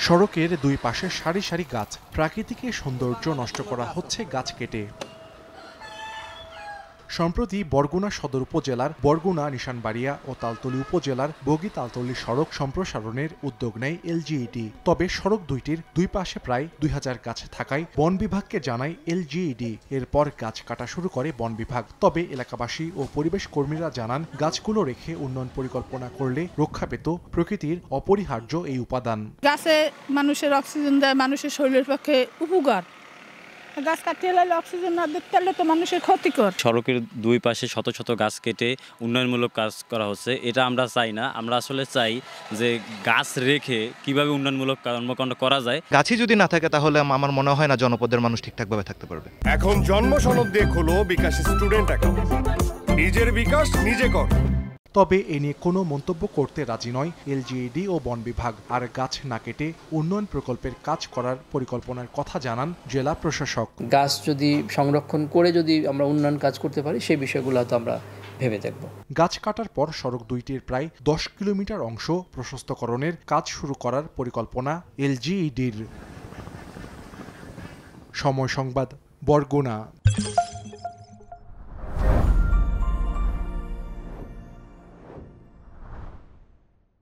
সড়কের দুই পাশে সারি সারি গাছ, প্রাকৃতিক সৌন্দর্য নষ্ট করা হচ্ছে গাছ কেটে। সম্প্রতি বরগুনা সদর উপজেলার বরগুনা, নিশানবাড়িয়া ও তালতলী উপজেলার বগি তালতলী সড়ক সম্প্রসারণের উদ্যোগ নেয় এলজিইডি। তবে সড়ক দুইটির দুই পাশে প্রায় 2000 গাছ থাকায় বন বিভাগকে জানায় এলজিইডি। এরপর গাছ কাটা শুরু করে বন বিভাগ। তবে এলাকাবাসী ও পরিবেশ কর্মীরা জানান, গাছগুলো রেখে উন্নয়ন পরিকল্পনা করলে রক্ষা পেত প্রকৃতির অপরিহার্য এই উপাদান। গাছে মানুষের অক্সিজেন দেয়, মানুষের শরীরের পক্ষে উপকার। গাছ কাটিয়ে লাইলে অক্সিজেন না দিতে তো মানুষের ক্ষতিকর। সড়কের দুই পাশে শত শত গাছ কেটে উন্নয়নমূলক কাজ করা হচ্ছে, এটা আমরা চাই না। আমরা আসলে চাই যে গাছ রেখে কিভাবে উন্নয়নমূলক কর্মকাণ্ড করা যায়। গাছই যদি না থাকে তাহলে আমার মনে হয় না জনপদের মানুষ ঠিকঠাকভাবে থাকতে পারবে। এখন জন্ম সনদ দিয়ে খোলো বিকাশ স্টুডেন্ট অ্যাকাউন্ট, নিজের বিকাশ নিজে কর। তবে এ নিয়ে কোনো মন্তব্য করতে রাজি নয় এলজিইডি ও বন বিভাগ। আর গাছ না কেটে উন্নয়ন প্রকল্পের কাজ করার পরিকল্পনার কথা জানান জেলা প্রশাসক। গাছ যদি সংরক্ষণ করে যদি আমরা উন্নয়ন কাজ করতে পারি, সেই বিষয়গুলো তো আমরা ভেবে দেখব। গাছ কাটার পর সড়ক দুইটির প্রায় 10 কিলোমিটার অংশ প্রশস্তকরণের কাজ শুরু করার পরিকল্পনা এলজিইডির। সময় সংবাদ, বরগুনা।